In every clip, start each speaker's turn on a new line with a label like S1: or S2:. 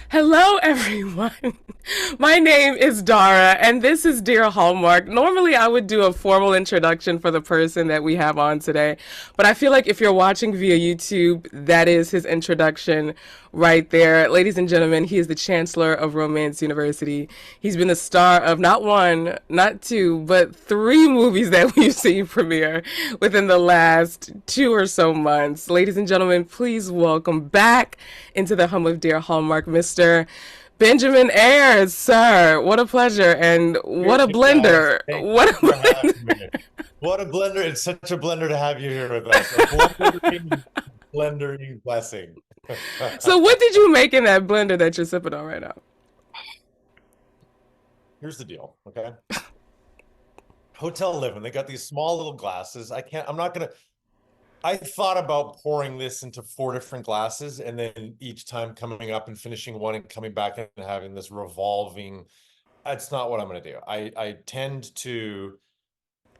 S1: Hello, everyone. My name is Dara, and this is Dear Hallmark. Normally, I would do a formal introduction for the person that we have on today, but I feel like if you're watching via YouTube, that is his introduction right there. Ladies and gentlemen, he is the Chancellor of Romance University. He's been the star of not one, not two, but three movies that we've seen premiere within the last 2 or so months. Ladies and gentlemen, please welcome back into the home of Dear Hallmark, Mr. Benjamin Ayres, sir. What a pleasure and what
S2: Great,
S1: a
S2: guys.
S1: blender.
S2: Thank
S1: What
S2: you
S1: a
S2: for having
S1: blender.
S2: me. What a blender. It's such a blender to have you here with us. A blendering blessing.
S1: So what did you make in that blender that you're sipping on right now?
S2: Here's the deal, okay? Hotel living, they got these small little glasses. I'm not gonna, I thought about pouring this into four different glasses and then each time coming up and finishing one and coming back and having this revolving. That's not what I'm gonna do. I tend to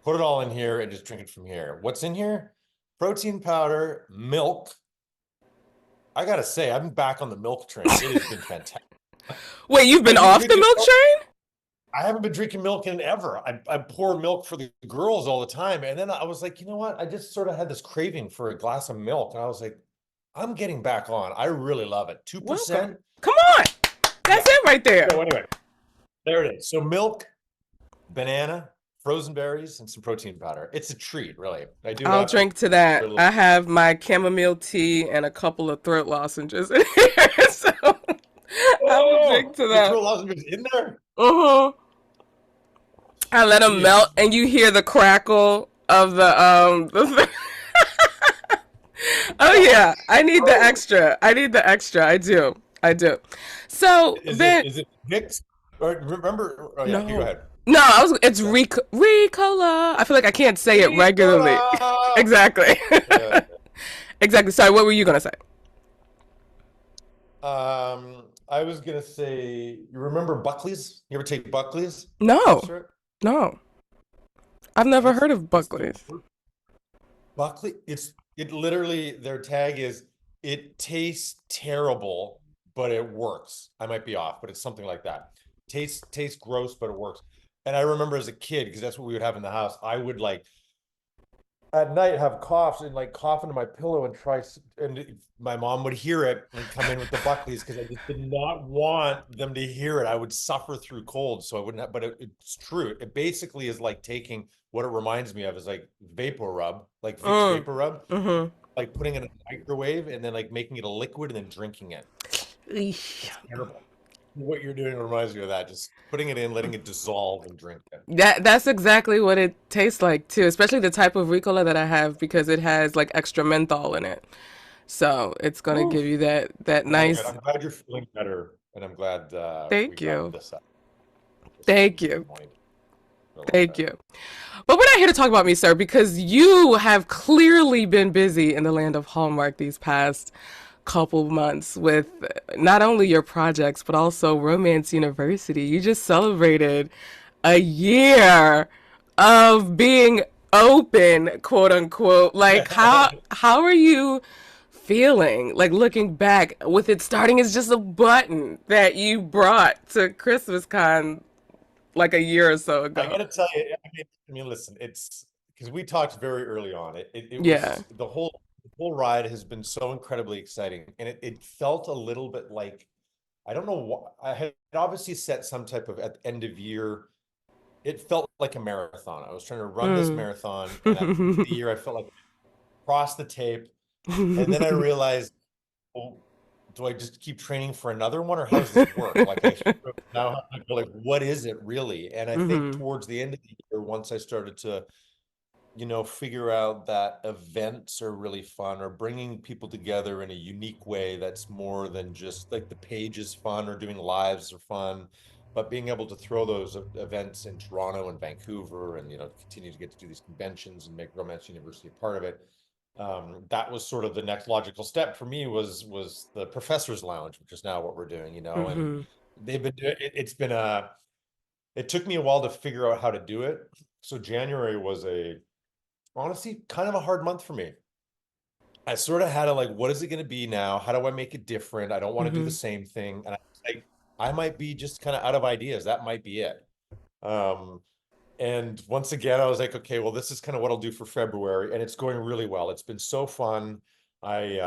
S2: put it all in here and just drink it from here. What's in here? Protein powder, milk. I gotta say, I'm back on the milk train. It has been fantastic.
S1: Wait, you've been
S2: I've been
S1: off the
S2: drinking
S1: milk
S2: milk.
S1: train?
S2: I haven't been drinking milk in ever. I pour milk for the girls all the time. And then I was like, you know what? I just sort of had this craving for a glass of milk. And I was like, I'm getting back on. I really love it.
S1: Welcome.
S2: 2%.
S1: Come on.
S2: Yeah.
S1: That's it right there.
S2: So anyway, there it is. So milk, banana, frozen berries, and some protein powder. It's a treat, really. I do
S1: I'll
S2: have a
S1: drink to that.
S2: little.
S1: I have my chamomile tea and a couple of throat lozenges in here. So I will drink
S2: Oh,
S1: to
S2: your
S1: that.
S2: throat lozenges in there?
S1: Uh-huh. I let them melt,
S2: Jeez.
S1: and you hear the crackle of the. Oh yeah, I need the
S2: Oh.
S1: extra. I need the extra. I do. I do. So
S2: Is it
S1: Ben,
S2: is it Vicks? Or remember? Oh yeah, okay, go
S1: no,
S2: ahead.
S1: no, I was. It's
S2: Yeah.
S1: Ricola. I feel like I can't say it regularly.
S2: Ricola.
S1: Exactly.
S2: Yeah.
S1: Exactly. Sorry. What were you gonna say?
S2: I was gonna say, you remember Buckley's? You ever take Buckley's cough
S1: No,
S2: syrup?
S1: no. I've never
S2: That's
S1: heard of
S2: it's the
S1: Buckley's.
S2: Buckley. It literally their tag is it tastes terrible, but it works. I might be off, but it's something like that. Tastes gross, but it works. And I remember as a kid, because that's what we would have in the house, I would like at night have coughs and like cough into my pillow and and my mom would hear it and come in with the Buckleys because I just did not want them to hear it. I would suffer through cold, so I wouldn't have, but it's true. It basically is like taking what it reminds me of is like vapor rub, like Vicks
S1: Mm.
S2: vapor rub,
S1: Mm-hmm.
S2: like putting it in a microwave and then like making it a liquid and then drinking it.
S1: Eesh.
S2: It's terrible. What you're doing reminds me of that. Just putting it in, letting it dissolve and drink it.
S1: That's exactly what it tastes like too, especially the type of Ricola that I have because it has like extra menthol in it. So it's gonna give
S2: Oof.
S1: you that
S2: Well, good.
S1: nice.
S2: I'm glad you're feeling better, and I'm glad we
S1: Thank
S2: got
S1: you.
S2: this up. This is
S1: Thank
S2: something I've
S1: you.
S2: been wanting for a long
S1: Thank
S2: time.
S1: you. But we're not here to talk about me, sir, because you have clearly been busy in the land of Hallmark these past couple months with not only your projects, but also Romance University. You just celebrated a year of being open, quote unquote. Like how are you feeling? Like looking back with it starting as just a button that you brought to Christmas Con like a year or so
S2: I
S1: ago.
S2: got to tell you, listen, it's because we talked very early on. It
S1: Yeah.
S2: was the whole ride has been so incredibly exciting, and it felt a little bit like I don't know what I had obviously set some type of at the end of year. It felt like a marathon. I was trying to run this
S1: Mm.
S2: marathon, and at the end of the year, I felt like cross the tape, and then I realized, well, do I just keep training for another one, or how does this work? Like I sort of now have to go like, what is it really? And I think
S1: Hmm.
S2: towards the end of the year, once I started to, figure out that events are really fun or bringing people together in a unique way that's more than just like the page is fun or doing lives are fun, but being able to throw those events in Toronto and Vancouver and, continue to get to do these conventions and make Romance University a part of it. That was sort of the next logical step for me was the Professor's Lounge, which is now what we're doing, and
S1: Hmm.
S2: they've been doing it, it's been a it took me a while to figure out how to do it. So January was a honestly kind of a hard month for me. I sort of had to like, what is it going to be now? How do I make it different? I don't want to do the
S1: Hmm.
S2: same thing. And I like, I might be just kind of out of ideas. That might be it. Um, and once again, I was like, okay, well, this is kind of what I'll do for February, and it's going really well. It's been so fun. I,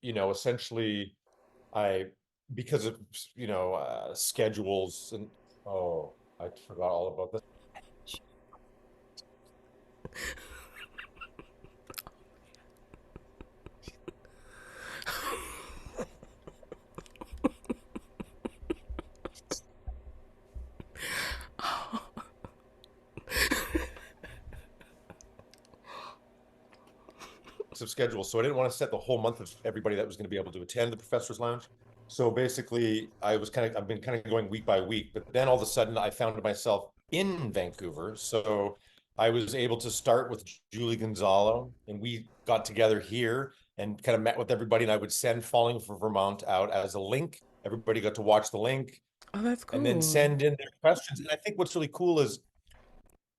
S2: essentially, I, because of, schedules and, oh, I forgot all about this. Of schedule. So I didn't want to set the whole month of everybody that was going to be able to attend the Professor's Lounge. So basically, I've been kind of going week by week, but then all of a sudden I found myself in Vancouver. So I was able to start with Julie Gonzalo, and we got together here and kind of met with everybody. And I would send Falling for Vermont out as a link. Everybody got to watch the link
S1: Oh, that's
S2: and then
S1: cool.
S2: send in their questions. And I think what's really cool is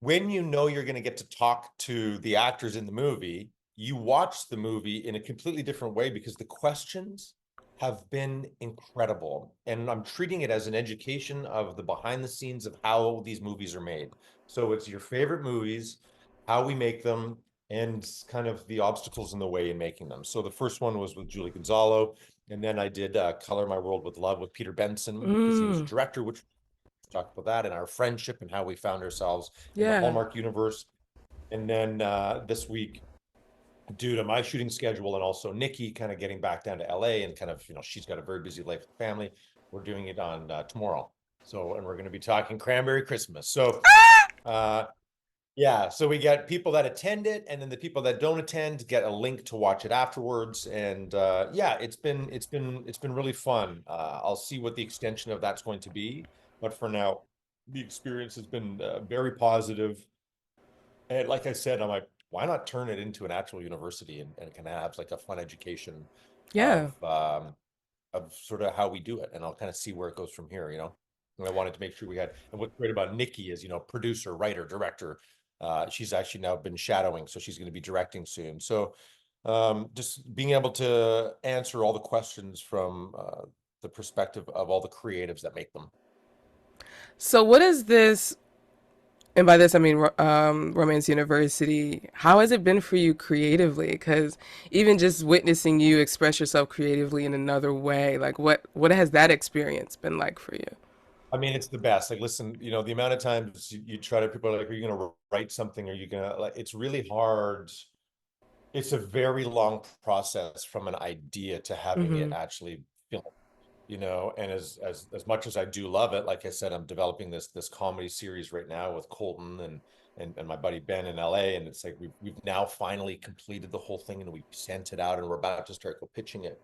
S2: when you know you're going to get to talk to the actors in the movie, you watch the movie in a completely different way because the questions have been incredible. And I'm treating it as an education of the behind the scenes of how these movies are made. So it's your favorite movies, how we make them, and kind of the obstacles in the way in making them. So the first one was with Julie Gonzalo. And then I did Color My World with Love with Peter Benson because he was a
S1: Mm,
S2: director, which talk about that and our friendship and how we found ourselves in the
S1: yeah.
S2: Hallmark universe. And then this week, due to my shooting schedule and also Nikki kind of getting back down to LA and kind of, she's got a very busy life with family, we're doing it on tomorrow. So, and we're going to be talking Cranberry Christmas. So, uh, yeah, so we get people that attend it, and then the people that don't attend get a link to watch it afterwards. And yeah, it's been really fun. I'll see what the extension of that's going to be, but for now, the experience has been very positive. And like I said, I'm like, why not turn it into an actual university and kind of have like a fun education
S1: Yeah.
S2: of sort of how we do it, and I'll kind of see where it goes from here. And I wanted to make sure we had, and what's great about Nikki is, producer, writer, director. She's actually now been shadowing, so she's going to be directing soon. So just being able to answer all the questions from the perspective of all the creatives that make them.
S1: So what is this, and by this I mean Romance University, how has it been for you creatively? Because even just witnessing you express yourself creatively in another way, like what has that experience been like for you?
S2: I mean, it's the best. Like, listen, the amount of times you try to, people are like, are you going to write something? Are you going to, like, it's really hard. It's a very long process from an idea to having it
S1: Mm-hmm.
S2: actually filmed, and as much as I do love it, like I said, I'm developing this comedy series right now with Colton and my buddy Ben in LA. And it's like we've now finally completed the whole thing and we sent it out and we're about to start go pitching it.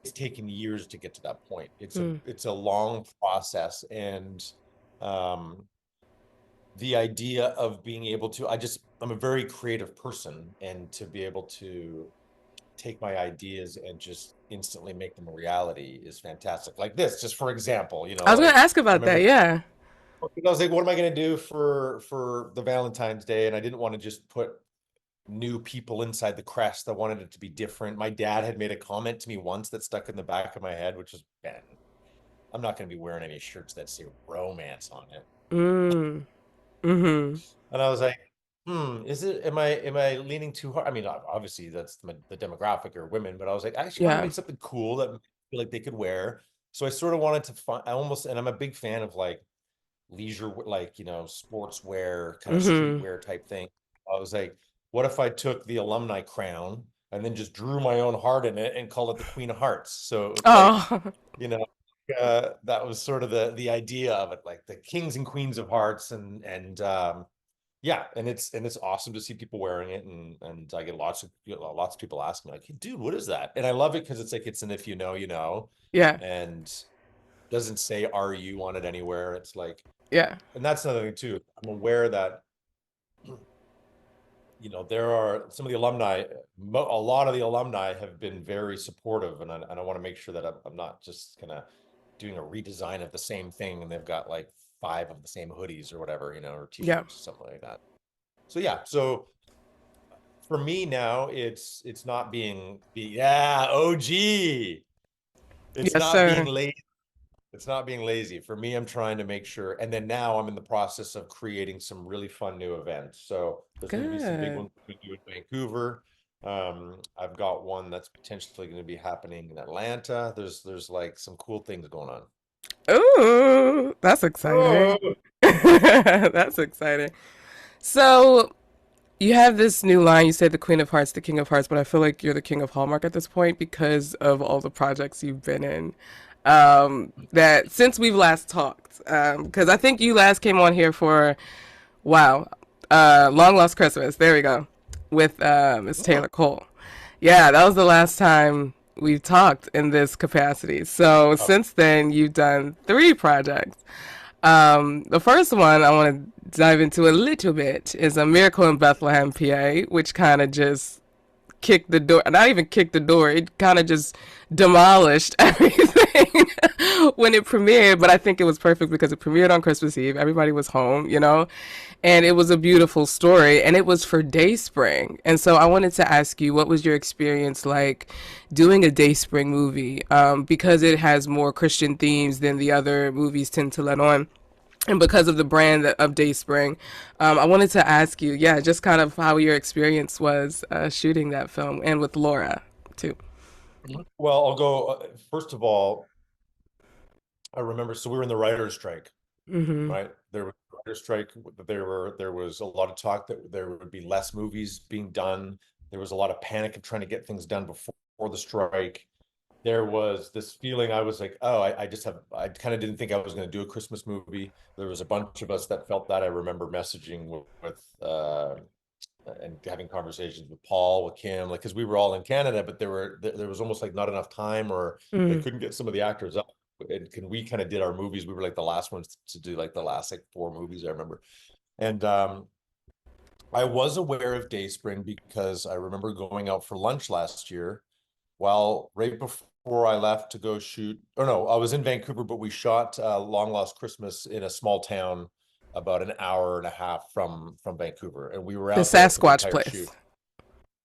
S2: It's taken years to get to that point. It's a long process. And um the idea of being able to, I'm a very creative person, and to be able to take my ideas and just instantly make them a reality is fantastic. Like this, just for example,
S1: I was gonna
S2: like
S1: ask
S2: I
S1: about that.
S2: remember
S1: Yeah.
S2: I was like, what am I going to do for the Valentine's Day? And I didn't want to just put new people inside the crest. I wanted it to be different. My dad had made a comment to me once that stuck in the back of my head, which is, Ben, I'm not going to be wearing any shirts that say romance on it.
S1: Mm. Mm-hmm.
S2: And I was like, is it, am I leaning too hard? I mean, obviously that's the demographic or women, but I was like, I actually want to
S1: Yeah.
S2: make something cool that I feel like they could wear. So I sort of wanted to find, and I'm a big fan of like leisure, like, sportswear, kind of
S1: Mm-hmm.
S2: streetwear type thing. I was like, what if I took the alumni crown and then just drew my own heart in it and called it the Queen of Hearts? So it's like,
S1: Oh.
S2: you know, that was sort of the idea of it, like the kings and queens of hearts. And yeah, and it's awesome to see people wearing it, and I get lots of people ask me like, hey, dude, what is that? And I love it because it's like, it's an if you know,
S1: Yeah.
S2: and doesn't say RU on it anywhere. It's like,
S1: Yeah.
S2: and that's another thing too. I'm aware that there are some of the alumni, a lot of the alumni have been very supportive, and I want to make sure that I'm not just kind of doing a redesign of the same thing and they've got like five of the same hoodies or whatever, or
S1: Yeah.
S2: t-shirts, something like that. So yeah, so for me now, it's not being the, yeah, OG. It's
S1: Yes,
S2: not being
S1: sir.
S2: lazy. It's not being lazy. For me, I'm trying to make sure. And then now I'm in the process of creating some really fun new events. So there's going to be some big
S1: Good.
S2: ones we do in Vancouver. I've got one that's potentially going to be happening in Atlanta. There's like some cool things going on.
S1: Ooh, that's exciting.
S2: Oh.
S1: That's exciting. So you have this new line. You said the Queen of Hearts, the King of Hearts, but I feel like you're the King of Hallmark at this point because of all the projects you've been in. That since we've last talked, because I think you last came on here for wow, Long Lost Christmas. There we go, with Miss
S2: Oh.
S1: Taylor Cole. Yeah, that was the last time we've talked in this capacity. So since then, you've done three projects. The first one I want to dive into a little bit is A Miracle in Bethlehem, PA, which kind of just kicked the door, not even kicked the door, it kind of just demolished everything when it premiered. But I think it was perfect because it premiered on Christmas Eve. Everybody was home, you know, and it was a beautiful story, and it was for Dayspring. And so I wanted to ask you, what was your experience like doing a Dayspring movie? Because it has more Christian themes than the other movies tend to let on, and because of the brand of Dayspring, I wanted to ask you, yeah, just kind of how your experience was shooting that film, and with Laura too.
S2: Well, I'll go. First of all, I remember. So we were in the writer's strike,
S1: Mm-hmm.
S2: right? There was a writer's strike. There was a lot of talk that there would be less movies being done. There was a lot of panic of trying to get things done before the strike. There was this feeling. I was like, oh, I kind of didn't think I was going to do a Christmas movie. There was a bunch of us that felt that. I remember messaging with and having conversations with Paul, with Kim, like, because we were all in Canada, but there was almost like not enough time, or they
S1: Mm.
S2: couldn't get some of the actors up. And we kind of did our movies. We were like the last ones to do like the last like four movies I remember. And I was aware of Dayspring because I remember going out for lunch last year. Well, right before I left to go shoot, or no, I was in Vancouver, but we shot Long Lost Christmas in a small town about an hour and a half from Vancouver, and we were
S1: The
S2: out there for the
S1: Sasquatch
S2: entire
S1: place.
S2: shoot.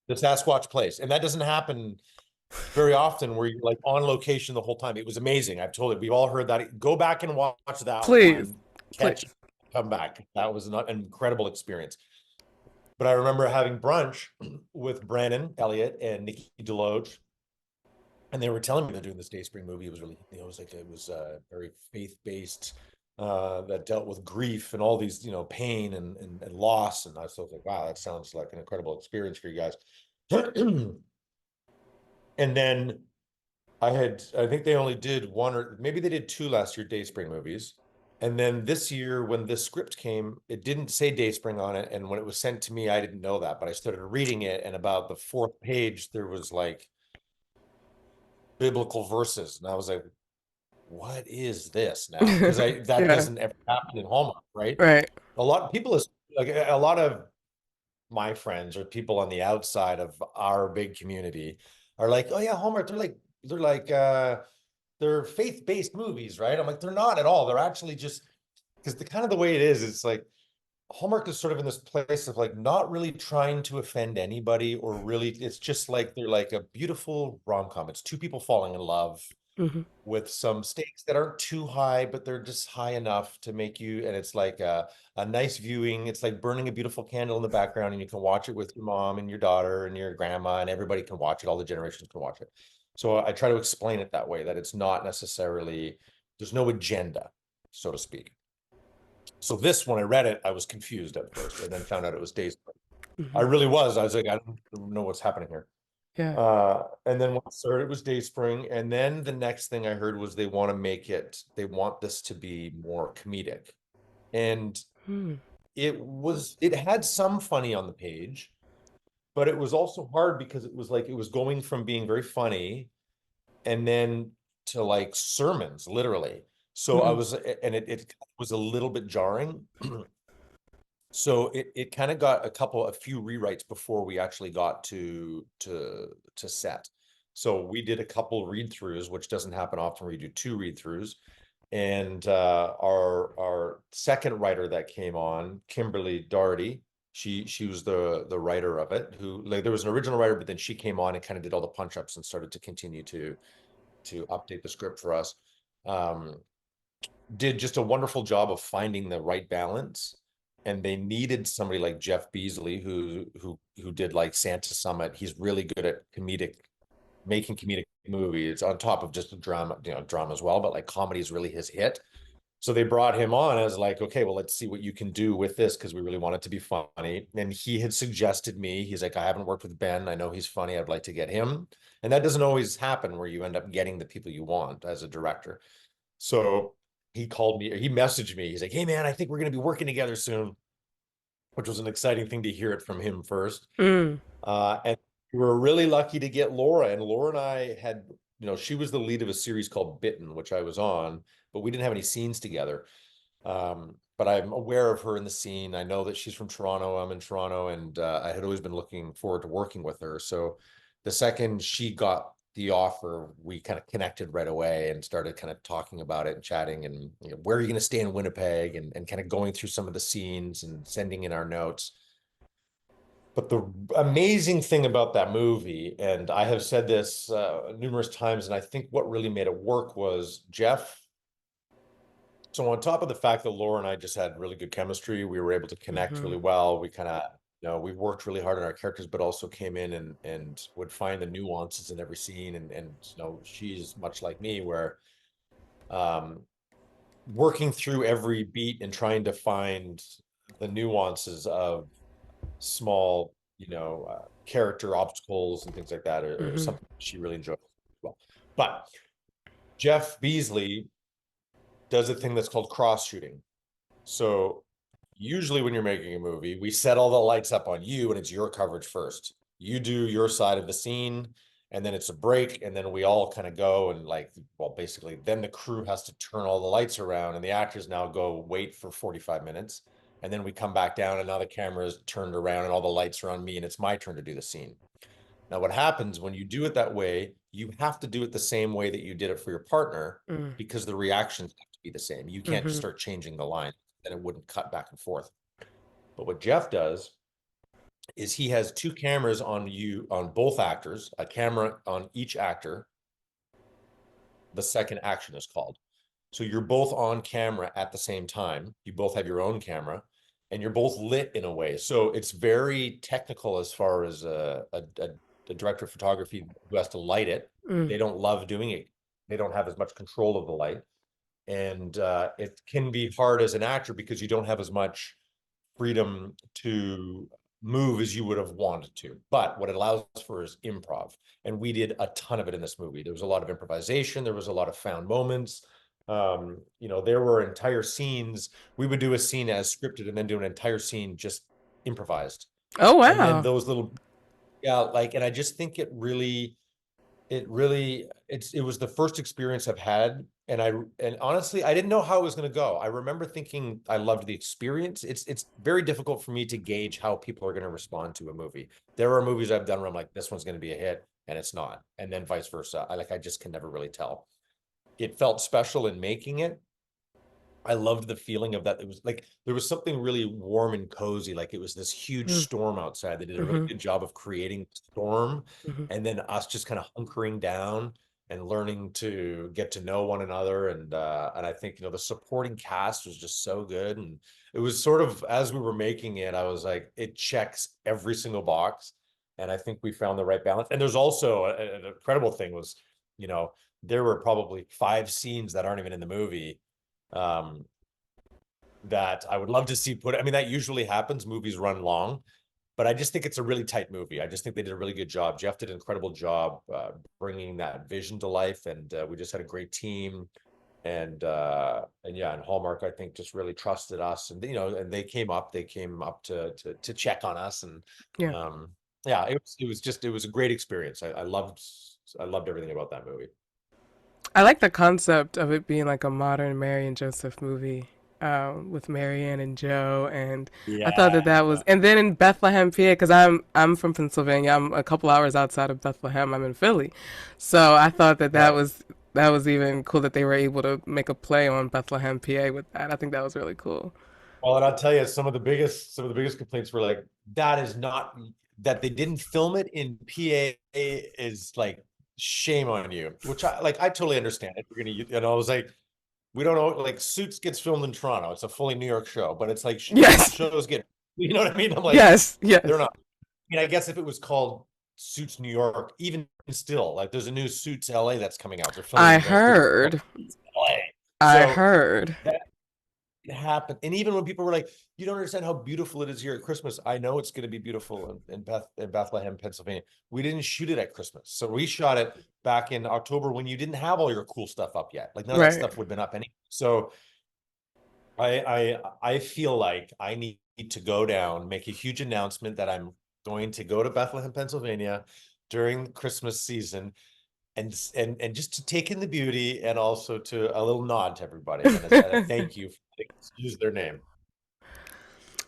S2: The Sasquatch place, and that doesn't happen very often where you're like on location the whole time. It was amazing. I've told it. We've all heard that. Go back and watch that
S1: Please,
S2: one.
S1: please.
S2: Catch, come back. That was an incredible experience. But I remember having brunch with Brandon Elliott and Nikki Deloge, and they were telling me they're doing this Dayspring movie. It was really, it was like it was very faith-based, that dealt with grief and all these, pain and loss. And I was like, wow, that sounds like an incredible experience for you guys. And then I think they only did one, or maybe they did two last year Dayspring movies. And then this year, when this script came, it didn't say Dayspring on it. And when it was sent to me, I didn't know that, but I started reading it. And about the fourth page, there was like biblical verses. And I was like, what is this now? Because that
S1: Yeah,
S2: doesn't ever happen in Hallmark, right?
S1: right.
S2: A lot of people, like a lot of my friends or people on the outside of our big community are like, oh yeah, Hallmark, they're faith-based movies, right? I'm like, they're not at all. They're actually just because the kind of the way it is, it's like Hallmark is sort of in this place of like not really trying to offend anybody, or really, it's just like they're like a beautiful rom-com. It's two people falling in love
S1: Hmm.
S2: with some stakes that aren't too high, but they're just high enough to make you, and it's like a nice viewing. It's like burning a beautiful candle in the background, and you can watch it with your mom and your daughter and your grandma, and everybody can watch it. All the generations can watch it. So I try to explain it that way, that it's not necessarily, there's no agenda, so to speak. So this, when I read it, I was confused at first, and then found out it was Days. I
S1: Hmm.
S2: really was. I was like, I don't know what's happening here.
S1: Yeah.
S2: And then once I heard it was Dayspring, and then the next thing I heard was they want this to be more comedic. And
S1: Hmm.
S2: it had some funny on the page, but it was also hard because it was like it was going from being very funny and then to like sermons, literally. So I
S1: Hmm.
S2: was, and it was a little bit jarring. So it kind of got a few rewrites before we actually got to set. So we did a couple read-throughs, which doesn't happen often where you do two read-throughs. And our second writer that came on, Kimberly Doherty, she was the writer of it, who, like, there was an original writer, but then she came on and kind of did all the punch-ups and started to continue to update the script for us, um, did just a wonderful job of finding the right balance. And they needed somebody like Jeff Beasley, who did like Santa Summit. He's really good at making comedic movies on top of just drama, drama as well. But like comedy is really his hit. So they brought him on as like, okay, well, let's see what you can do with this because we really want it to be funny. And he had suggested me, he's like, I haven't worked with Ben. I know he's funny. I'd like to get him. And that doesn't always happen where you end up getting the people you want as a director. So he called me, he messaged me. He's like, hey, man, I think we're going to be working together soon, which was an exciting thing to hear it from him first.
S1: Mm.
S2: And we were really lucky to get Laura. And Laura and I had, she was the lead of a series called Bitten, which I was on, but we didn't have any scenes together. But I'm aware of her in the scene. I know that she's from Toronto. I'm in Toronto, and I had always been looking forward to working with her. So the second she got the offer, we kind of connected right away and started kind of talking about it and chatting and where are you going to stay in Winnipeg and kind of going through some of the scenes and sending in our notes. But the amazing thing about that movie, and I have said this numerous times, and I think what really made it work was Jeff. So on top of the fact that Laura and I just had really good chemistry, we were able to connect really well. We kind of, we worked really hard on our characters, but also came in and would find the nuances in every scene. And she's much like me, where working through every beat and trying to find the nuances of small, character obstacles and things like that are something she really enjoys as well. But Jeff Beasley does a thing that's called cross shooting. So usually when you're making a movie, we set all the lights up on you and it's your coverage first. You do your side of the scene and then it's a break and then we all kind of go and basically then the crew has to turn all the lights around and the actors now go wait for 45 minutes. And then we come back down and now the camera is turned around and all the lights are on me and it's my turn to do the scene. Now, what happens when you do it that way, you have to do it the same way that you did it for your partner because the reactions have to be the same. You can't just start changing the line, then it wouldn't cut back and forth. But what Jeff does is he has two cameras on both actors, a camera on each actor. The second action is called. So you're both on camera at the same time. You both have your own camera and you're both lit in a way. So it's very technical as far as a director of photography who has to light it. They don't love doing it. They don't have as much control of the light. And it can be hard as an actor because you don't have as much freedom to move as you would have wanted to. But what it allows for is improv. And we did a ton of it in this movie. There was a lot of improvisation. There was a lot of found moments. There were entire scenes. We would do a scene as scripted and then do an entire scene just improvised.
S1: Oh,
S2: And then
S1: wow.
S2: those little, and I just think it was the first experience I've had. And honestly, I didn't know how it was going to go. I remember thinking I loved the experience. It's very difficult for me to gauge how people are going to respond to a movie. There are movies I've done where I'm like, this one's going to be a hit and it's not. And then vice versa. I just can never really tell. It felt special in making it. I loved the feeling of that. It was like there was something really warm and cozy. Like it was this huge storm outside. They did a really good job of creating the storm, and then us just kind of hunkering down and learning to get to know one another. And I think the supporting cast was just so good. And it was sort of as we were making it, I was like, it checks every single box. And I think we found the right balance. And there's also an incredible thing was, there were probably 5 scenes that aren't even in the movie that I would love to see put. I mean, that usually happens. Movies run long, but I just think it's a really tight movie. I just think they did a really good job. Jeff did an incredible job bringing that vision to life, and we just had a great team. And Hallmark, I think, just really trusted us, and and they came up to check on us, and
S1: Yeah.
S2: it was a great experience. I loved everything about that movie.
S1: I like the concept of it being like a modern Mary and Joseph movie, with Marianne and Joe, and I thought that that was.
S2: Yeah.
S1: And then in Bethlehem, PA, because I'm from Pennsylvania. I'm a couple hours outside of Bethlehem. I'm in Philly, so I thought that
S2: Right.
S1: that was even cool that they were able to make a play on Bethlehem, PA with that. I think that was really cool.
S2: Well, and I'll tell you, some of the biggest complaints were like, that is not that they didn't film it in PA is like shame on you. Which I totally understand it. We're gonna, and I was like, we don't know, like Suits gets filmed in Toronto. It's a fully New York show, but it's like
S1: Yes,
S2: shows get, you know what I mean? I'm like,
S1: yes,
S2: they're
S1: yes.
S2: not. I mean, I guess if it was called Suits New York, even still, like there's a new Suits LA that's coming out. They're
S1: I
S2: filming the
S1: heard.
S2: LA.
S1: I
S2: So
S1: heard.
S2: that happened. And even when people were like, you don't understand how beautiful it is here at Christmas. I know it's going to be beautiful in Bethlehem, Pennsylvania. We didn't shoot it at Christmas. So we shot it back in October when you didn't have all your cool stuff up yet. Like none of that
S1: Right.
S2: stuff would have been up anyway. So I feel like I need to go down, make a huge announcement that I'm going to go to Bethlehem, Pennsylvania during Christmas season and just to take in the beauty and also to a little nod to everybody and a thank you for letting us use their name.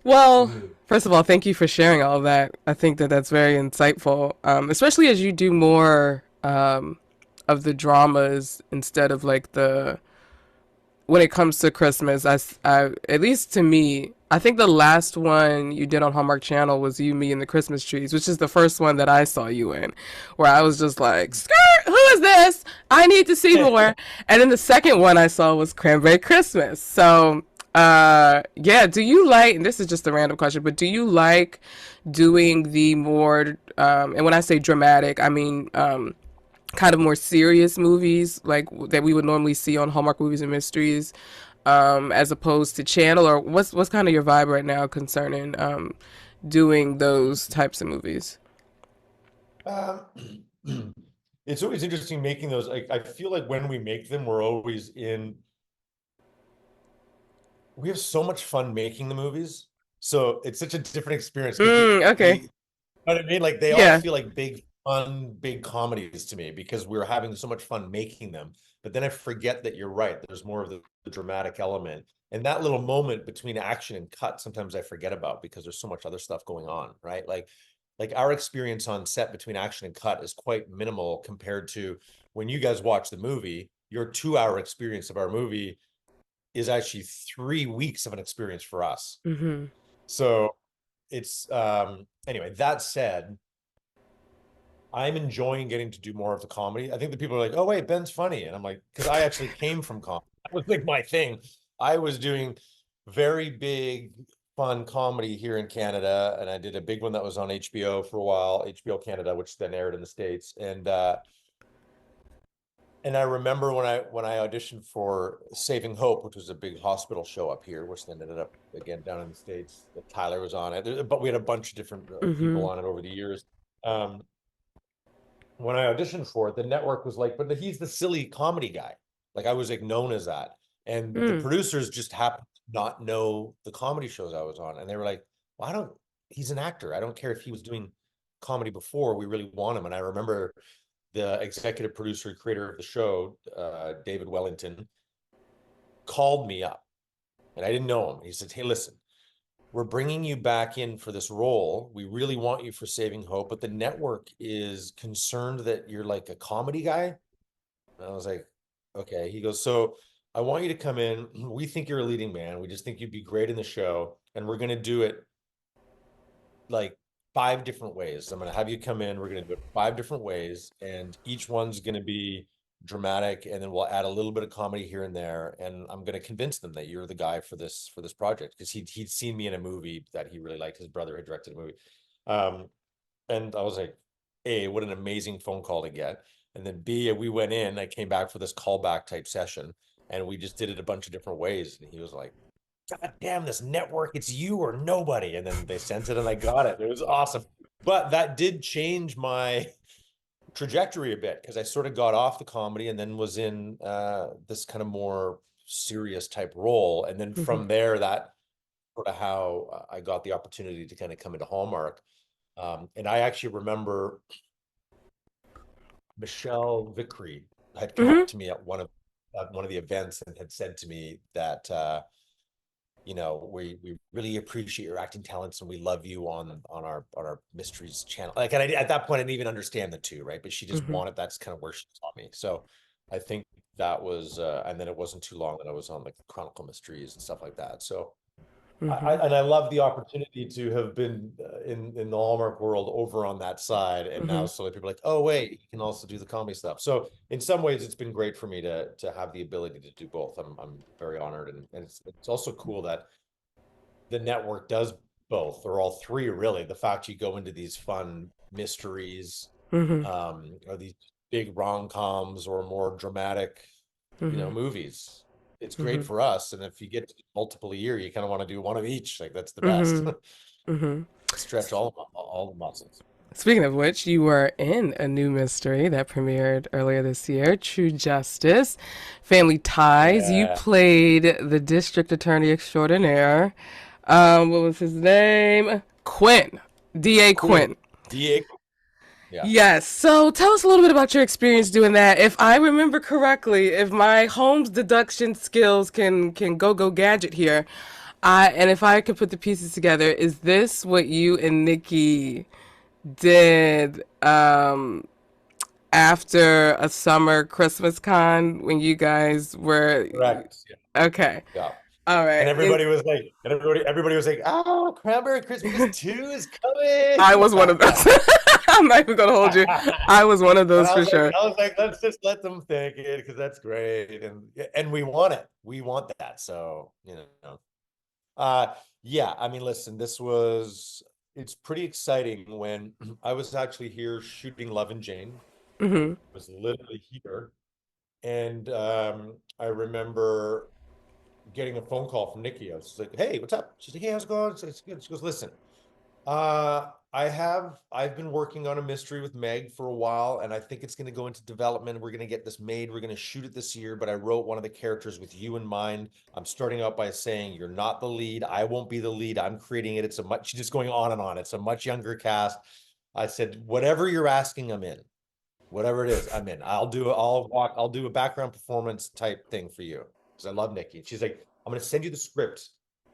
S1: Well, first of all, thank you for sharing all of that. I think that that's very insightful, especially as you do more of the dramas instead of like the when it comes to Christmas. At least to me, I think the last one you did on Hallmark Channel was You, Me, and the Christmas Trees, which is the first one that I saw you in, where I was just like, "Skirt, who is this? I need to see more." And then the second one I saw was Cranberry Christmas. So yeah, do you like, and this is just a random question, but do you like doing the more and when I say dramatic, I mean kind of more serious movies like that we would normally see on Hallmark Movies and Mysteries, as opposed to channel, or what's kind of your vibe right now concerning doing those types of movies?
S2: Um, it's always interesting making those. I feel like when we make them, we're always in. We have so much fun making the movies, so it's such a different experience because
S1: Okay.
S2: you know what I mean? Like they all
S1: Yeah.
S2: feel like big fun, big comedies to me because we're having so much fun making them. But then I forget that you're right. There's more of the dramatic element. And that little moment between action and cut, sometimes I forget about because there's so much other stuff going on, right? Like our experience on set between action and cut is quite minimal compared to when you guys watch the movie, your 2 hour experience of our movie is actually 3 weeks of an experience for us.
S1: Hmm.
S2: So it's anyway, that said, I'm enjoying getting to do more of the comedy. I think the people are like, oh wait, Ben's funny. And I'm like, because I actually came from comedy. That was like my thing. I was doing very big fun comedy here in Canada. And I did a big one that was on HBO for a while, HBO Canada, which then aired in the States. And I remember when I auditioned for Saving Hope, which was a big hospital show up here, which then ended up again down in the States. That Tyler was on it, but we had a bunch of different people
S1: Hmm.
S2: on it over the years. Um, when I auditioned for it, the network was like, but he's the silly comedy guy. Like I was like known as that. And the
S1: Mm.
S2: producers just happened to not know the comedy shows I was on. And they were like, well, he's an actor. I don't care if he was doing comedy before. We really want him. And I remember the executive producer, creator of the show, David Wellington, called me up and I didn't know him. He said, hey, listen, we're bringing you back in for this role. We really want you for Saving Hope, but the network is concerned that you're like a comedy guy. And I was like, okay. He goes, so I want you to come in. We think you're a leading man. We just think you'd be great in the show. And we're going to do it like 5 different ways. I'm going to have you come in. We're going to do it 5 different ways. And each one's going to be dramatic. And then we'll add a little bit of comedy here and there. And I'm going to convince them that you're the guy for this project. Because he'd seen me in a movie that he really liked. His brother had directed a movie. Um, and I was like, A, what an amazing phone call to get. And then B, we went in, I came back for this callback type session and we just did it a bunch of different ways. And he was like, God damn, this network, it's you or nobody. And then they sent it and I got it. It was awesome. But that did change my trajectory a bit because I sort of got off the comedy and then was in this kind of more serious type role. And then
S1: Hmm.
S2: from there, that sort of how I got the opportunity to kind of come into Hallmark. And I actually remember Michelle Vickery had come
S1: Hmm.
S2: up to me at one of the events and had said to me that we really appreciate your acting talents and we love you on our mysteries channel. Like, and at that point, I didn't even understand the two, right? But she just
S1: Hmm.
S2: wanted that's kind of where she saw me. So I think that was, and then it wasn't too long that I was on like Chronicle Mysteries and stuff like that. So
S1: Mm-hmm.
S2: and I love the opportunity to have been in the Hallmark world over on that side, and now
S1: Mm-hmm.
S2: so people are like, oh wait, you can also do the comedy stuff. So in some ways, it's been great for me to have the ability to do both. I'm very honored, and it's also cool that the network does both or all three really. The fact you go into these fun mysteries,
S1: Mm-hmm.
S2: or these big rom-coms or more dramatic,
S1: Mm-hmm.
S2: movies. It's
S1: Mm-hmm.
S2: great for us. And if you get to do multiple a year, you kind of want to do one of each. Like that's the best.
S1: Mm-hmm. Mm-hmm.
S2: Stretch all the muscles.
S1: Speaking of which, you were in a new mystery that premiered earlier this year, True Justice, Family Ties. You
S2: Yeah.
S1: played the district attorney extraordinaire. What was his name? Quinn. D.A.
S2: Quinn.
S1: Quinn.
S2: DA. Yeah.
S1: Yes. So tell us a little bit about your experience doing that. If I remember correctly, if my Holmes deduction skills can go gadget here, and if I could put the pieces together, is this what you and Nikki did after a summer Christmas con when you guys were
S2: Correct. Yeah.
S1: okay?
S2: Yeah.
S1: All
S2: And
S1: right.
S2: everybody was like, oh, Cranberry Christmas 2 is coming.
S1: I was one of those. I'm not even gonna hold you. I was one of
S2: But
S1: those for sure.
S2: I was like, let's just let them think it because that's great, and we want it. We want that. So uh, yeah. I mean, listen, it's pretty exciting when I was actually here shooting Love and Jane.
S1: Hmm.
S2: Was literally here, and I remember getting a phone call from Nikki. I was like, "Hey, what's up?" She's like, "Hey, how's it going?" It's good. She goes, "Listen, I've been working on a mystery with Meg for a while, and I think it's going to go into development. We're going to get this made. We're going to shoot it this year, but I wrote one of the characters with you in mind. I'm starting out by saying you're not the lead. I won't be the lead. I'm creating it. It's a much just going on and on. It's a much younger cast." I said, "Whatever you're asking, I'm in. Whatever it is, I'm in. I'll do a background performance type thing for you because I love Nikki." And she's like, "I'm going to send you the script,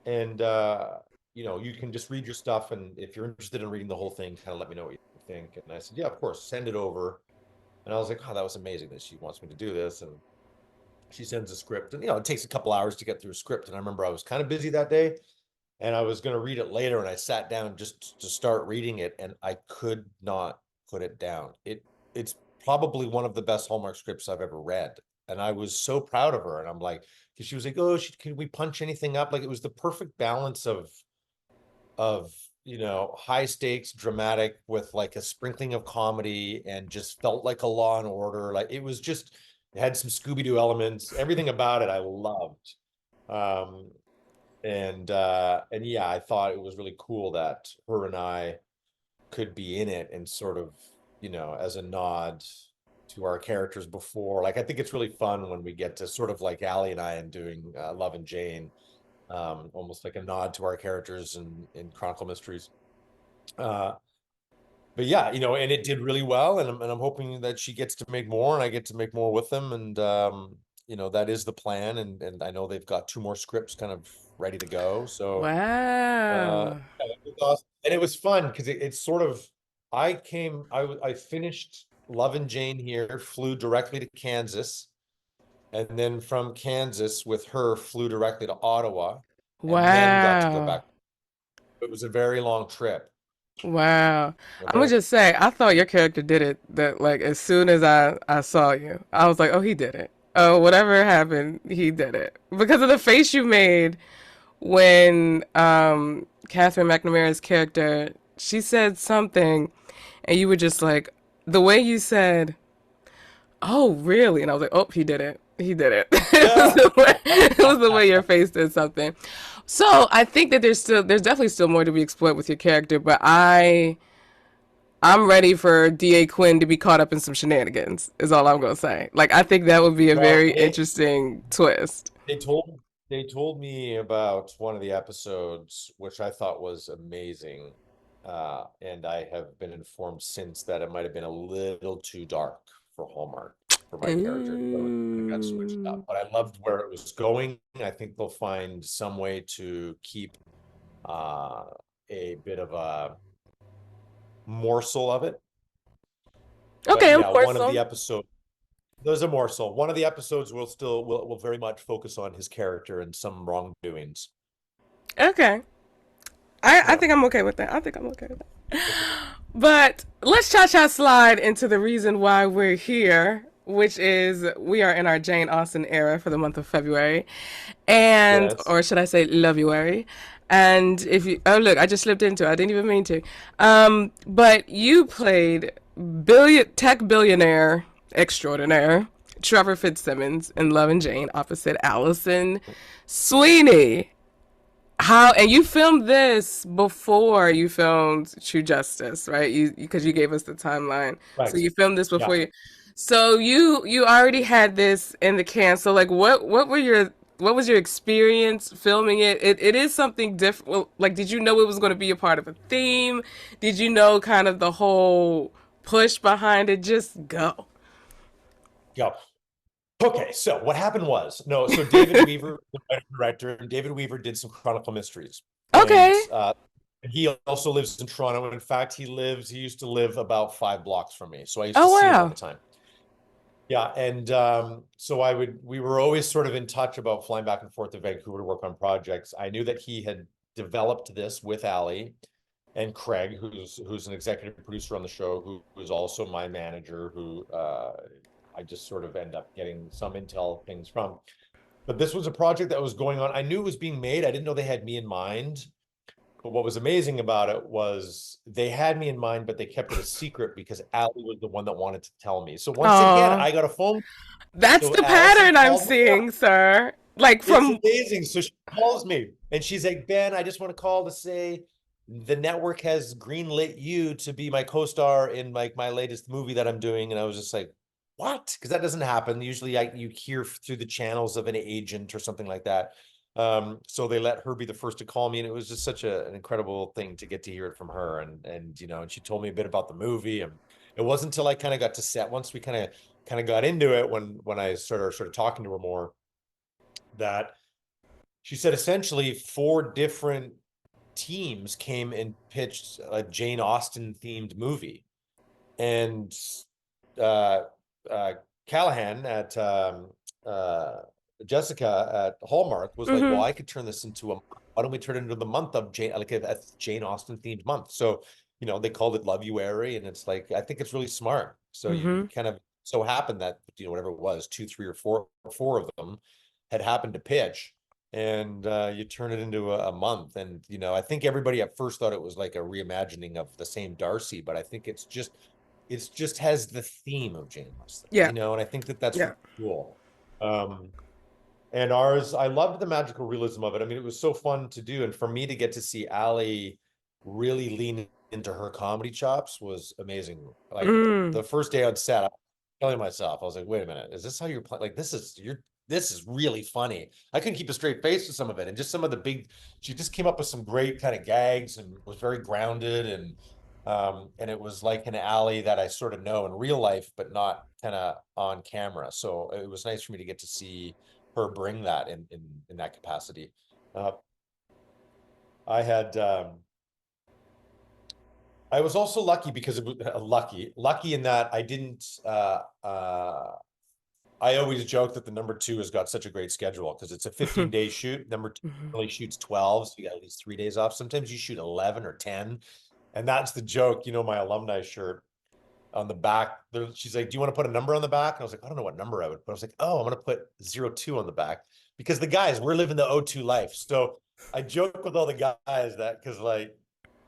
S2: and you can just read your stuff, and if you're interested in reading the whole thing, kind of let me know what you think." And I said, "Yeah, of course, send it over." And I was like, "Oh, that was amazing that she wants me to do this." And she sends a script, and it takes a couple hours to get through a script. And I remember I was kind of busy that day, and I was going to read it later, and I sat down just to start reading it, and I could not put it down. It's probably one of the best Hallmark scripts I've ever read, and I was so proud of her. And I'm like, because she was like, "Oh, can we punch anything up?" Like it was the perfect balance of high stakes dramatic with like a sprinkling of comedy, and just felt like a Law and Order. Like it had some Scooby-Doo elements. Everything about it I loved. um and yeah, I thought it was really cool that her and I could be in it, and sort of, as a nod to our characters before. Like I think it's really fun when we get to sort of like Allie and I and doing Love and Jane, almost like a nod to our characters in Chronicle Mysteries. Uh, but yeah, and it did really well, and I'm hoping that she gets to make more, and I get to make more with them, and that is the plan, and I know they've got two more scripts kind of ready to go. So
S1: Wow.
S2: yeah, it was awesome. And it was fun because it's sort of I finished Love and Jane here, flew directly to Kansas, and then from Kansas with her flew directly to Ottawa, and then got to go
S1: Wow.
S2: back. It was a very long trip.
S1: Wow.
S2: A
S1: I'm gonna
S2: very
S1: just say, I thought your character did it that like as soon as I saw you. I was like, "Oh, he did it." Oh, whatever happened, he did it. Because of the face you made when Catherine McNamara's character, she said something and you were just like the way you said, "Oh, really?" And I was like, "Oh, he did it. He did it."
S2: yeah.
S1: It was the way your face did something. So I think that there's definitely still more to be explored with your character, but I'm ready for D.A. Quinn to be caught up in some shenanigans, is all I'm gonna say. Like I think that would be a
S2: Well,
S1: very interesting twist.
S2: they told they told me about one of the episodes, which I thought was amazing. And I have been informed since that it might have been a little too dark for Hallmark for my character. So it got switched up.
S1: Mm.
S2: But I loved where it was going. I think they'll find some way to keep uh, a bit of a morsel of it. But
S1: Okay, of
S2: yeah,
S1: course
S2: one of
S1: so.
S2: the episodes, there's a morsel. One of the episodes will very much focus on his character and some wrongdoings.
S1: Okay. I
S2: Yeah.
S1: think I'm okay with that. I think I'm okay with that.
S2: Okay.
S1: But let's cha-cha slide into the reason why we're here, which is we are in our Jane Austen era for the month of February. And,
S2: Yes.
S1: or should I say Lovuary? And if you, oh look, I just slipped into it. I didn't even mean to. But you played tech billionaire extraordinaire Trevor Fitzsimmons in Love and Jane opposite Allison Sweeney. How, and you filmed this before you filmed True Justice, right? You, because you gave us the timeline. So
S2: Right.
S1: you filmed this
S2: Yeah.
S1: before you. So you already had this in the can. So like what was your experience filming it? It is something different. Well, like did you know it was going to be a part of a theme? Did you know kind of the whole push behind it? Just go.
S2: Yeah. Okay, so what happened was no, so David Weaver, the writer director, and David Weaver did some Chronicle Mysteries, and
S1: Okay.
S2: he also lives in Toronto. In fact, he used to live about 5 blocks from me, so I used to
S1: Oh
S2: see him all
S1: wow.
S2: the time. Yeah, and so we were always sort of in touch about flying back and forth to Vancouver to work on projects. I knew that he had developed this with Ali and Craig, who's an executive producer on the show, who's also my manager, who I just sort of end up getting some intel things from. But this was a project that was going on. I knew it was being made. I didn't know they had me in mind. But what was amazing about it was they had me in mind, but they kept it a secret because Ali was the one that wanted to tell me. So once again,
S1: Aw.
S2: I got a phone.
S1: That's
S2: So
S1: the
S2: Allison
S1: pattern I'm
S2: called me up.
S1: seeing, sir. Like
S2: It's
S1: from
S2: amazing. So she calls me and she's like, Ben, I just want to call to say the network has greenlit you to be my co-star in like my latest movie that I'm doing. And I was just like, what? Because that doesn't happen. Usually you hear through the channels of an agent or something like that. So they let her be the first to call me, and it was just such an incredible thing to get to hear it from her. And and she told me a bit about the movie. And it wasn't until I kind of got to set, once we kind of got into it, when I started talking to her more, that she said essentially 4 different teams came and pitched a Jane Austen themed movie. And uh, uh, Callahan at uh, Jessica at Hallmark was like, well,
S1: mhm
S2: I could turn this into why don't we turn it into the month of Jane, like a Jane Austen themed month? So, they called it Lovuary, and it's like, I think it's really smart. So you
S1: mhm
S2: kind of so happened that, whatever it was, two, three, or four of them had happened to pitch. And you turn it into a month. And, I think everybody at first thought it was like a reimagining of the same Darcy, but I think it's just has the theme of Jane Austen,
S1: yeah
S2: and I think that that's
S1: yeah
S2: really cool. Um, and ours, I loved the magical realism of it. I mean, it was so fun to do, and for me to get to see Ali really lean into her comedy chops was amazing. Like
S1: mm.
S2: the first day on set, I was telling myself, I was like, "Wait a minute, is this how you're playing? Like, this is really funny." I couldn't keep a straight face with some of it, and just some of the big. She just came up with some great kind of gags and was very grounded, and it was like an alley that I sort of know in real life, but not kind of on camera. So it was nice for me to get to see her bring that in that capacity. Uh, I had I was also lucky because it was lucky in that I didn't I always joke that the number two has got such a great schedule because it's a 15-day shoot. Number two
S1: Mhm.
S2: really shoots 12, so you got at least 3 days off. Sometimes you shoot 11 or 10. And that's the joke, my alumni shirt on the back. She's like, "Do you want to put a number on the back?" And I was like, "I don't know what number I would put." I was like, "Oh, I'm gonna put 02 on the back." Because the guys, we're living the O2 life. So I joke with all the guys that, because like,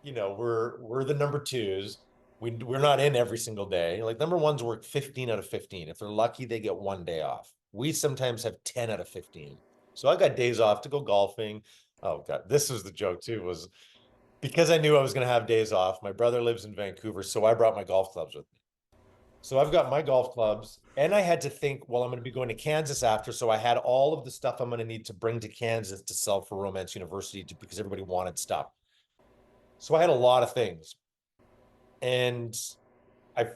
S2: we're the number twos. We're not in every single day. Like number ones work 15 out of 15. If they're lucky, they get 1 day off. We sometimes have 10 out of 15. So I got days off to go golfing. Oh God, this was the joke too, was because I knew I was going to have days off. My brother lives in Vancouver, so I brought my golf clubs with me. So I've got my golf clubs, and I had to think, well, I'm going to be going to Kansas after. So I had all of the stuff I'm going to need to bring to Kansas to sell for Romance University because everybody wanted stuff. So I had a lot of things. And I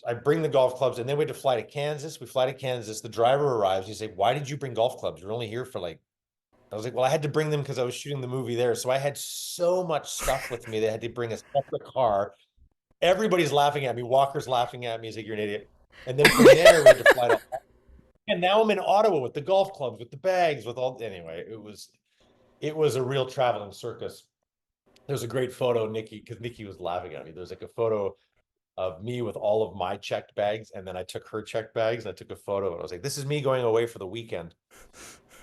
S2: I bring the golf clubs, and then we had to fly to Kansas. We fly to Kansas. The driver arrives. He's like, "Why did you bring golf clubs? You're only here for like." I was like, "Well, I had to bring them because I was shooting the movie there. So I had so much stuff with me. They had to bring a separate car. Everybody's laughing at me. Walker's laughing at me. He's like, "You're an idiot." And then from there, we had to fly and now I'm in Ottawa with the golf clubs, with the bags, with all. Anyway, it was. it was a real traveling circus. There's a great photo, Nikki, because Nikki was laughing at me. There's like a photo of me with all of my checked bags, and then I took her checked bags. I took a photo, and I was like, "This is me going away for the weekend."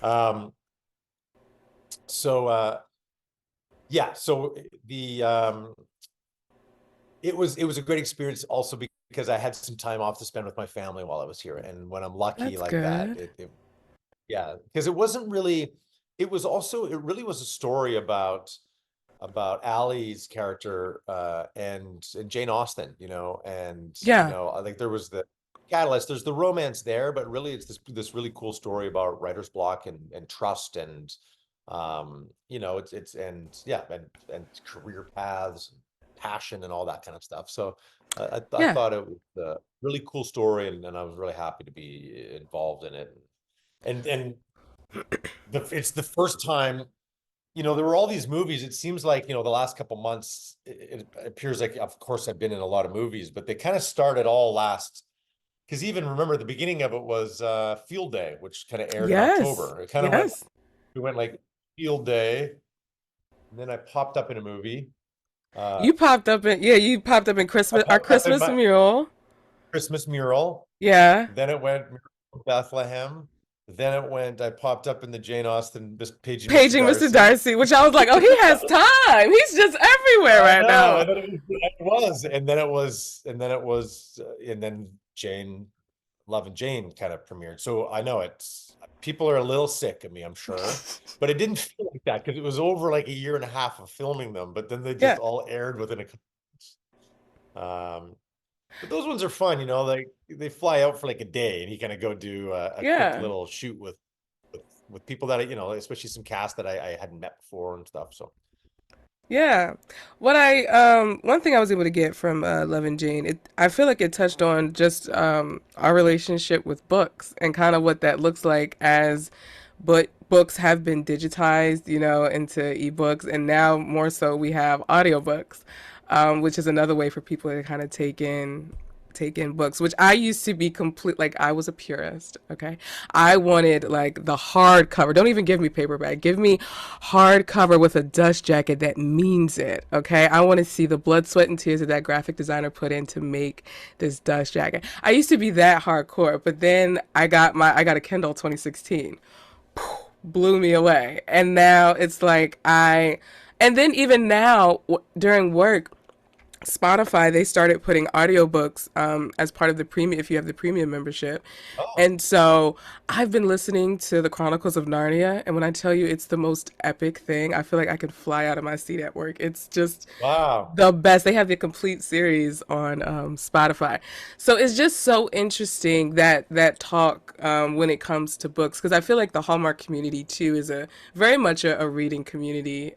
S2: Um, so yeah, so the it was a great experience also because I had some time off to spend with my family while I was here, and when I'm lucky
S1: That's
S2: like that,
S1: good.
S2: yeah, because it wasn't really. It was also it really was a story about Allie's character and Jane Austen, and
S1: Yeah.
S2: I think there was the catalyst. There's the romance there, but really it's this really cool story about writer's block and trust and it's and yeah and career paths, passion, and all that kind of stuff. So I
S1: Yeah.
S2: thought it was a really cool story, and I was really happy to be involved in it. And it's the first time, there were all these movies. It seems like, the last couple months, it appears like, of course, I've been in a lot of movies, but they kind of started all last. Because even remember the beginning of it was Field Day, which kind of aired in
S1: Yes.
S2: October. It kind of went,
S1: Yes.
S2: we went like Field Day, and then I popped up in a movie. Uh,
S1: You popped up in
S2: I
S1: Christmas, our
S2: popped up in
S1: Christmas
S2: my
S1: Mule.
S2: Christmas mural.
S1: Yeah.
S2: Then it went Bethlehem. Then I popped up in the Jane Austen, Miss Paging Mr.
S1: Paging Mr.
S2: Darcy.
S1: Darcy, which I was like, oh, he has time. He's just everywhere
S2: I
S1: right
S2: know,
S1: now.
S2: and then and then Jane, Love and Jane kind of premiered. So I know people are a little sick of me, I'm sure, but it didn't feel like that because it was over like a year and a half of filming them, but then they just
S1: Yeah.
S2: all aired within a couple of weeks. But those ones are fun, like they fly out for like a day and you kind of go do a quick
S1: Yeah.
S2: little shoot with people that especially some cast that I hadn't met before and stuff. So
S1: Yeah. One thing I was able to get from Love and Jane, I feel like it touched on just our relationship with books and kind of what that looks like as but books have been digitized, into ebooks, and now more so we have audiobooks, which is another way for people to kind of take in books, which I used to be complete, like I was a purist. Okay, I wanted like the hardcover. Don't even give me paperback, give me hardcover with a dust jacket that means it. Okay, I want to see the blood, sweat, and tears that graphic designer put in to make this dust jacket. I used to be that hardcore, but then I got a Kindle 2016, blew me away. And now it's like and then even now during work, Spotify, they started putting audiobooks as part of the premium, if you have the premium membership.
S2: oh
S1: And so I've been listening to the Chronicles of Narnia, and when I tell you it's the most epic thing, I feel like I can fly out of my seat at work. It's just
S2: wow.
S1: the best. They have the complete series on Spotify, so it's just so interesting that talk when it comes to books, because I feel like the Hallmark community too is a very much a reading community,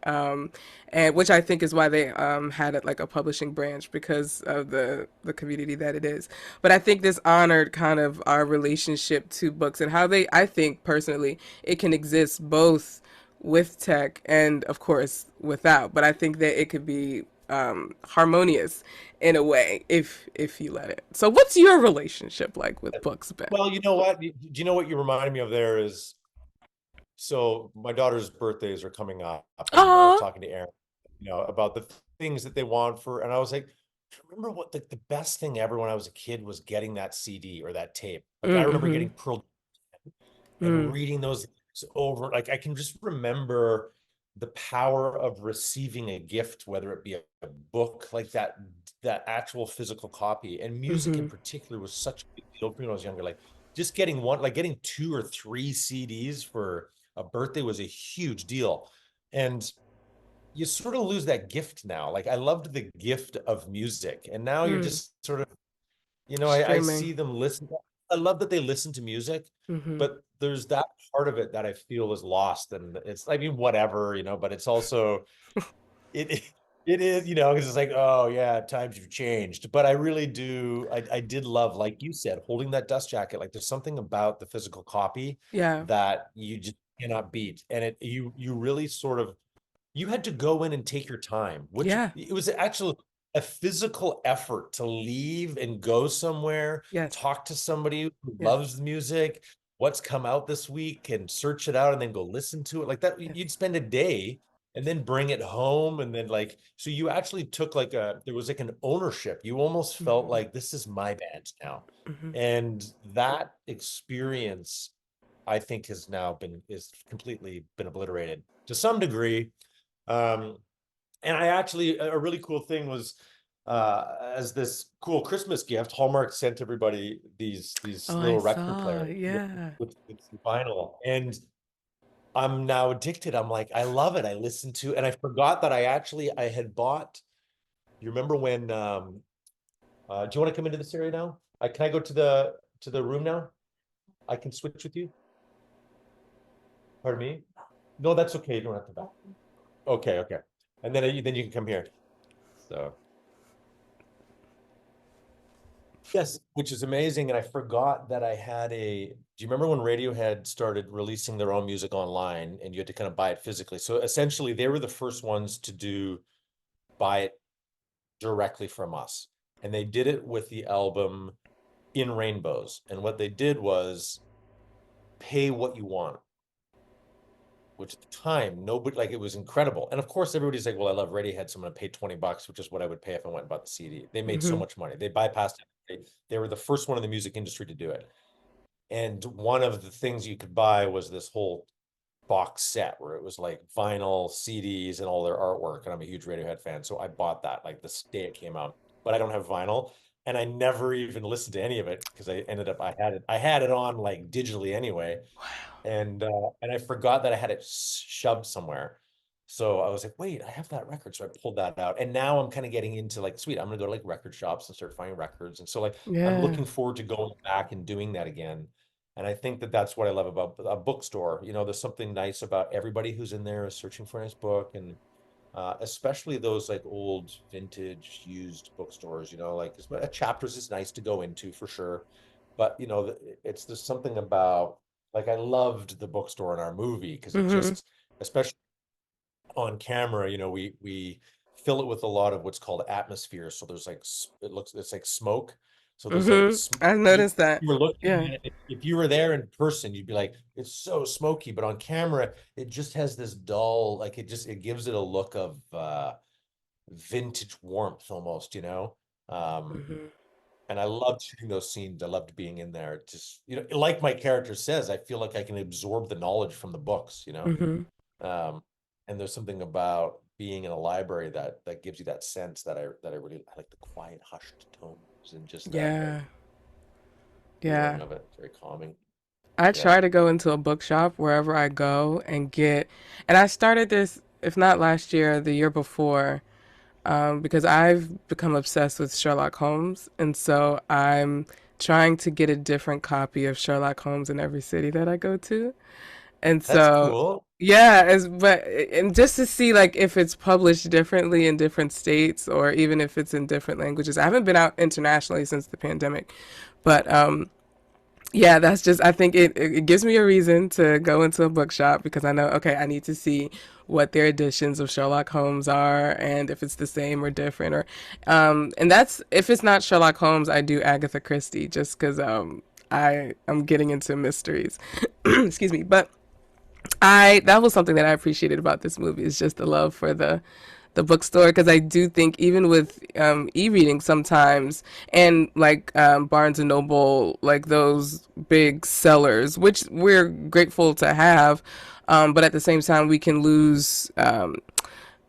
S1: and which I think is why they had it like a publishing branch, because of the community that it is. But I think this honored kind of our relationship to books and how I think personally it can exist both with tech and of course without, but I think that it could be harmonious in a way if you let it. So what's your relationship like with books, Ben?
S2: Well, you know what? Do you know what you reminded me of there is, so my daughter's birthdays are coming up, and I was
S1: Oh.
S2: talking to Aaron, about the things that they want and I was like, remember what the best thing ever when I was a kid was getting that CD or that tape. Like I remember
S1: Mm-hmm.
S2: getting Pearl and
S1: Mm.
S2: reading those over. Like I can just remember the power of receiving a gift, whether it be a book like that actual physical copy, and music in
S1: Mm-hmm.
S2: particular was such a big deal for me when I was younger. Like just getting one, like getting 2 or 3 CDs for a birthday was a huge deal. And you sort of lose that gift now. Like I loved the gift of music, and now you're
S1: Mm.
S2: just sort of, I
S1: Streaming.
S2: see them listen. I love that they listen to music,
S1: Mm-hmm.
S2: but there's that part of it that I feel is lost. And I mean, whatever, but it's also, it, it is, because it's like, oh yeah, times have changed. But I really do, I did love, like you said, holding that dust jacket. Like there's something about the physical copy
S1: Yeah.
S2: that you just cannot beat. And you really sort of, you had to go in and take your time, which
S1: Yeah.
S2: it was actually a physical effort to leave and go somewhere,
S1: Yes.
S2: talk to somebody who
S1: Yes.
S2: loves music, what's come out this week and search it out and then go listen to it like that.
S1: Yes.
S2: You'd spend a day and then bring it home, and then like, so you actually took like there was like an ownership. You almost felt
S1: Mhm.
S2: like this is my band now.
S1: Mhm.
S2: And that experience, I think, is completely been obliterated to some degree. Um, and I actually, a really cool thing was, as this cool Christmas gift, Hallmark sent everybody these
S1: Oh, I
S2: little record
S1: saw.
S2: players
S1: Yeah.
S2: with vinyl, and I'm now addicted. I'm like, I love it. I listen to, and I forgot that I had bought. You remember when? Do you want to come into this area now? Can I go to the room now? I can switch with you. Pardon me? No, that's okay. You don't have to back. Okay, okay. And then you can come here. So yes, which is amazing. And I forgot that I had do you remember when Radiohead started releasing their own music online and you had to kind of buy it physically? So essentially they were the first ones to buy it directly from us. And they did it with the album In Rainbows. And what they did was pay what you want, which at the time, nobody, like, it was incredible. And of course, everybody's like, well, I love Radiohead, so I'm going to pay 20 bucks, which is what I would pay if I went and bought the CD. They made so
S1: Mhm.
S2: much money. They bypassed it. They were the first one in the music industry to do it. And one of the things you could buy was this whole box set where it was like vinyl, CDs, and all their artwork. And I'm a huge Radiohead fan. So I bought that like the day it came out, but I don't have vinyl. And I never even listened to any of it because I had it on like digitally anyway,
S1: Wow.
S2: and I forgot that I had it shoved somewhere. So I was like, wait, I have that record. So I pulled that out. And now I'm kind of getting into like, sweet, I'm gonna go to like record shops and start finding records. And so like I'm
S1: Yeah.
S2: looking forward to going back and doing that again. And I think that that's what I love about a bookstore. You know, there's something nice about everybody who's in there is searching for a nice book, and especially those like old vintage used bookstores, you know, like Chapters is nice to go into for sure. But you know, there's something about, like, I loved the bookstore in our movie because it
S1: Mhm.
S2: just, especially on camera, you know, we fill it with a lot of what's called atmosphere. So there's like it's like smoke. So there's like
S1: Mhm. I
S2: you,
S1: noticed that.
S2: you were looking
S1: Yeah.
S2: at it, if you were there in person, you'd be like, it's so smoky, but on camera, it just has this dull, like it gives it a look of vintage warmth almost, you know. Um,
S1: Mhm.
S2: and I loved shooting those scenes. I loved being in there. Just, you know, like my character says, I feel like I can absorb the knowledge from the books, you know.
S1: Mhm.
S2: Um, and there's something about being in a library that gives you that sense that I really, I like the quiet, hushed tones and just that
S1: Yeah.
S2: like feeling
S1: Yeah.
S2: of it. It's very calming.
S1: I
S2: Yeah.
S1: try to go into a bookshop wherever I go and and I started this, if not last year, the year before, because I've become obsessed with Sherlock Holmes. And so I'm trying to get a different copy of Sherlock Holmes in every city that I go to. And
S2: That's
S1: so,
S2: cool.
S1: yeah, and just to see like if it's published differently in different states or even if it's in different languages. I haven't been out internationally since the pandemic, but yeah, that's just, I think it gives me a reason to go into a bookshop because I know, okay, I need to see what their editions of Sherlock Holmes are and if it's the same or different and that's, if it's not Sherlock Holmes, I do Agatha Christie just because I'm getting into mysteries. Excuse me. But that was something that I appreciated about this movie is just the love for the bookstore because I do think even with e-reading sometimes and like Barnes and Noble, like those big sellers, which we're grateful to have, but at the same time we can lose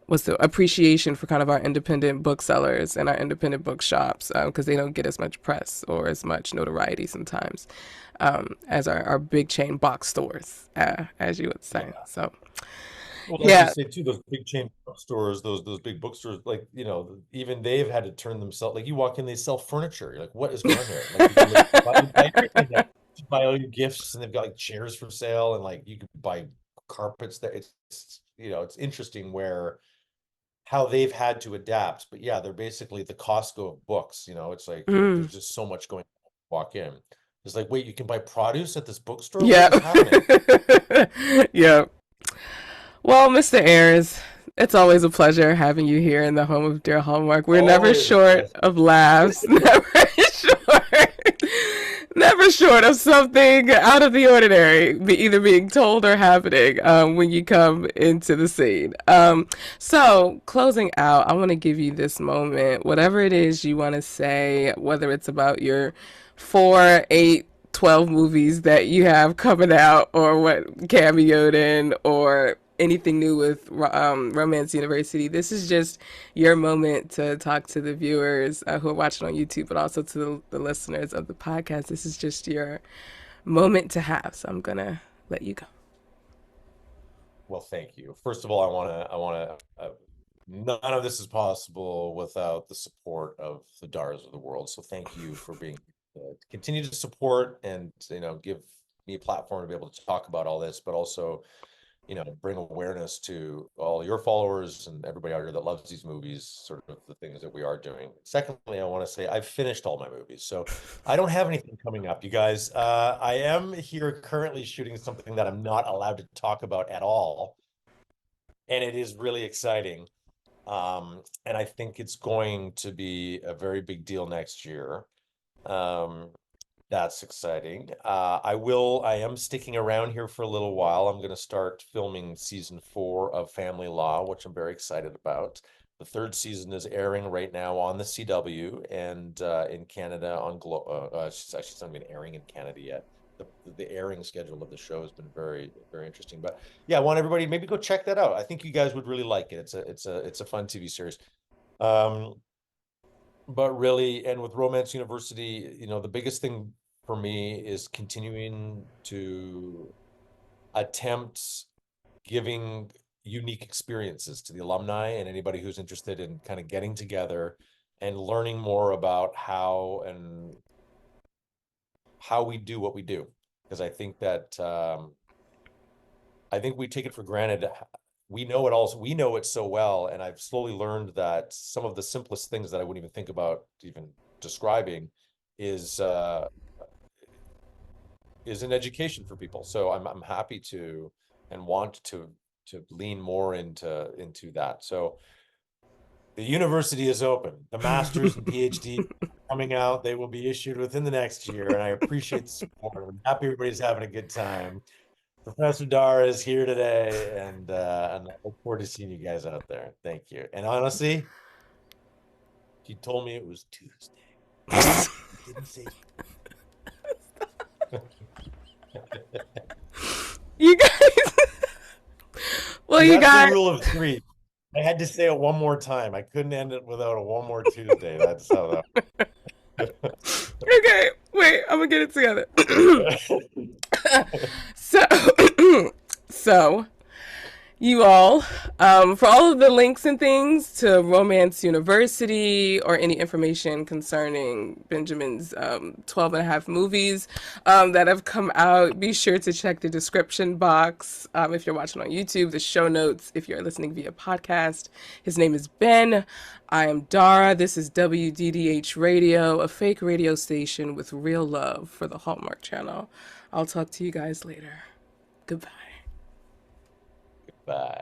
S1: what's the appreciation for kind of our independent booksellers and our independent bookshops because they don't get as much press or as much notoriety sometimes as our big chain box stores, as you would say.
S2: Yeah.
S1: So,
S2: Well, like you
S1: yeah.
S2: say too, those big chain bookstores, those big bookstores, like, you know, even they've had to turn themselves, like you walk in, they sell furniture. You're like, what is going on here? Like you buy everything, like, you buy all your gifts, and they've got like chairs for sale, and like you could buy carpets there. It's you know, it's interesting where how they've had to adapt. But yeah, they're basically the Costco of books. You know, it's like
S1: Mm,
S2: there's just so much going on. Walk in. It's like, wait, you can buy produce at this bookstore? What
S1: yeah.
S2: is happening?
S1: Yeah. Well, Mr. Ayres, it's always a pleasure having you here in the home of Dear Hallmark. We're never
S2: Always a
S1: short
S2: pleasure.
S1: of laughs. Never short. Never short of something out of the ordinary, either being told or happening when you come into the scene. So, closing out, I want to give you this moment. Whatever it is you want to say, whether it's about your 4, 8, 12 movies that you have coming out, or what cameoed in, or anything new with Romance University. This is just your moment to talk to the viewers who are watching on YouTube, but also to the listeners of the podcast. This is just your moment to have. So I'm gonna let you go.
S2: Well, thank you. First of all, none of this is possible without the support of the Daras of the world. So thank you for being, continue to support and, give me a platform to be able to talk about all this, but also, bring awareness to all your followers and everybody out here that loves these movies, sort of the things that we are doing. Secondly, I want to say I've finished all my movies, so I don't have anything coming up, you guys. I am here currently shooting something that I'm not allowed to talk about at all, and it is really exciting. And I think it's going to be a very big deal next year. Um, that's exciting. I am sticking around here for a little while. I'm going to start filming season 4 of Family Law, which I'm very excited about. The third season is airing right now on the CW and in Canada on it's actually not even airing in Canada yet. The airing schedule of the show has been very, very interesting. But yeah, I want everybody maybe go check that out. I think you guys would really like it. It's a fun TV series. Um, but really, and with Romance University, the biggest thing for me is continuing to attempt giving unique experiences to the alumni and anybody who's interested in kind of getting together and learning more about how we do what we do. Because I think that I think we take it for granted. We know it all. We know it so well, and I've slowly learned that some of the simplest things that I wouldn't even think about even describing is an education for people. So I'm happy to and want to lean more into that. So the university is open. The master's and PhD coming out. They will be issued within the next year, and I appreciate the support. I'm happy everybody's having a good time. Professor Dar is here today, and I look forward to seeing you guys out there. Thank you. And honestly, she told me it was Tuesday. She didn't say.
S1: You guys. Well, you
S2: That's the
S1: guys.
S2: rule of 3. I had to say it one more time. I couldn't end it without a one more Tuesday. That's how that.
S1: Okay, wait. I'm gonna get it together. so, so you all, for all of the links and things to Romance University or any information concerning Benjamin's 12 and a half movies that have come out, be sure to check the description box if you're watching on YouTube, the show notes if you're listening via podcast. His name is Ben. I am Dara. This is WDDH Radio, a fake radio station with real love for the Hallmark Channel. I'll talk to you guys later. Goodbye.
S2: Bye.